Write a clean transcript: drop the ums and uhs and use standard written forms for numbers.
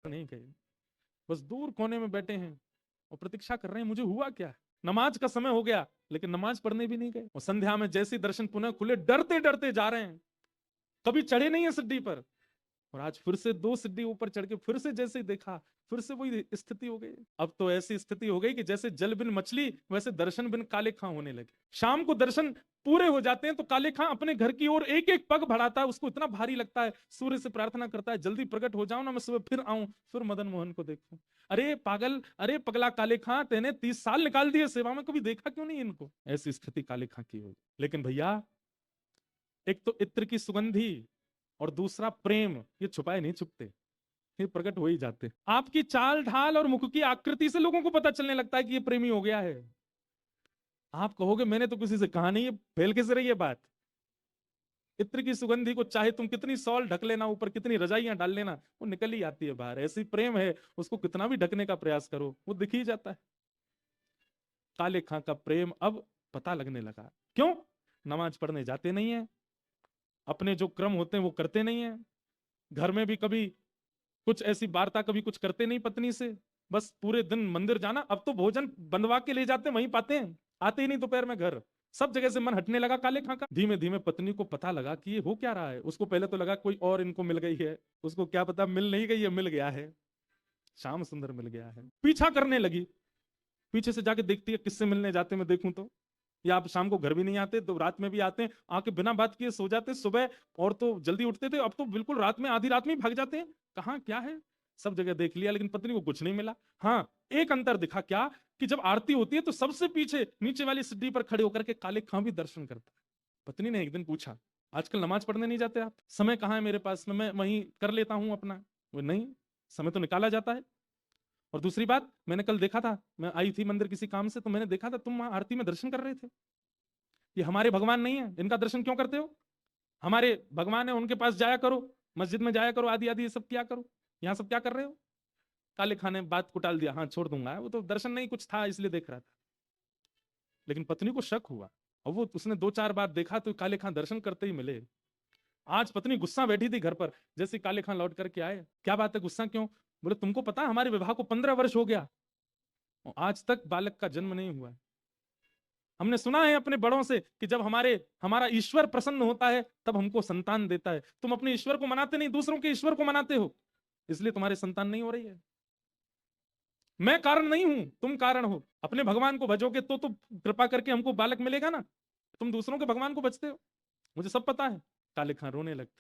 नहीं गए, बस दूर कोने में बैठे हैं और प्रतीक्षा कर रहे हैं मुझे हुआ क्या। नमाज का समय हो गया लेकिन नमाज पढ़ने भी नहीं गए, और संध्या में जैसे दर्शन पुनः खुले डरते डरते जा रहे हैं, कभी चढ़े नहीं है सीढ़ी पर, और आज फिर से 2 सीढ़ी ऊपर चढ़ के फिर से जैसे ही देखा फिर से वही स्थिति हो गई। अब तो ऐसी स्थिति हो गई कि जैसे जल बिन मछली वैसे दर्शन बिन काले खां होने लगे। शाम को दर्शन पूरे हो जाते हैं तो काले खां अपने घर की ओर एक एक पग बढ़ाता है, उसको इतना भारी लगता है, सूर्य से प्रार्थना करता है जल्दी प्रकट हो जाओ ना, मैं सुबह फिर आऊं, फिर मदन मोहन को देखूं। अरे पागल, अरे पगला काले खां, तेने 30 साल निकाल दिए सेवा में, कभी देखा क्यों नहीं इनको। ऐसी स्थिति काले खां की होगी। लेकिन भैया एक तो इत्र की सुगंधी और दूसरा प्रेम, ये छुपाए नहीं छुपते, ये प्रकट हो ही जाते। आपकी चाल ढाल और मुख की आकृति से लोगों को पता चलने लगता है कि ये प्रेमी हो गया है। आप कहोगे मैंने तो किसी से कहा नहीं, ये फैल कैसे रही है बात। इत्र की सुगंधी को चाहे तुम कितनी सॉल ढक लेना ऊपर, कितनी रजाइयां डाल लेना, वो निकल ही आती है बाहर। ऐसी प्रेम है, उसको कितना भी ढकने का प्रयास करो वो दिख ही जाता है। काले खां का प्रेम अब पता लगने लगा। क्यों? नमाज पढ़ने जाते नहीं है, अपने जो क्रम होते हैं वो करते नहीं है, घर में भी कभी कुछ ऐसी वार्ता कभी कुछ करते नहीं पत्नी से, बस पूरे दिन मंदिर जाना। अब तो भोजन बनवा के ले जाते वहीं पाते हैं, आते ही नहीं दोपहर में घर। सब जगह से मन हटने लगा काले खां का। धीमे धीमे पत्नी को पता लगा कि ये हो क्या रहा है। उसको पहले तो लगा कोई और इनको मिल गई है, उसको क्या पता मिल नहीं गई है, मिल गया है, श्याम सुंदर मिल गया है। पीछा करने लगी, पीछे से जाके देखती है किससे मिलने जाते मैं देखूं तो, या आप शाम को घर भी नहीं आते तो रात में भी आते हैं, आके बिना बात किए सो जाते। सुबह और तो जल्दी उठते थे, अब तो बिल्कुल रात में आधी रात में ही भाग जाते हैं। कहाँ क्या है, सब जगह देख लिया लेकिन पत्नी को कुछ नहीं मिला। हाँ, एक अंतर दिखा, क्या कि जब आरती होती है तो सबसे पीछे नीचे वाली सीढ़ी पर खड़े होकर के काले खां भी दर्शन करता है। पत्नी ने एक दिन पूछा आजकल नमाज पढ़ने नहीं जाते आप? समय कहाँ है मेरे पास में, मैं वहीं कर लेता हूं अपना। वो नहीं, समय तो निकाला जाता है। और दूसरी बात, मैंने कल देखा था, मैं आई थी मंदिर किसी काम से, तो मैंने देखा था तुम वहां आरती में दर्शन कर रहे थे। ये हमारे भगवान नहीं है, इनका दर्शन क्यों करते हो? हमारे भगवान है, उनके पास जाया करो, मस्जिद में जाया करो, आदि आदि ये सब किया करो, यहाँ सब क्या कर रहे हो? काले खां ने बात को टाल दिया, हाँ छोड़ दूंगा, वो तो दर्शन नहीं कुछ था इसलिए देख रहा था। लेकिन पत्नी को शक हुआ, और वो उसने 2-4 बार देखा तो काले खां दर्शन करते ही मिले। आज पत्नी गुस्सा बैठी थी घर पर, जैसे काले खां लौट करके आए, क्या बात है गुस्सा क्यों? बोले तुमको पता है हमारे विवाह को 15 वर्ष हो गया और आज तक बालक का जन्म नहीं हुआ। हमने सुना है अपने बड़ों से कि जब हमारा ईश्वर प्रसन्न होता है तब हमको संतान देता है। तुम अपने ईश्वर को मनाते नहीं, दूसरों के ईश्वर को मनाते हो, इसलिए तुम्हारे संतान नहीं हो रही है। मैं कारण नहीं हूं, तुम कारण हो। अपने भगवान को भजोगे तो कृपा करके हमको बालक मिलेगा ना, तुम दूसरों के भगवान को भजते हो, मुझे सब पता है। काले खां रोने लगते।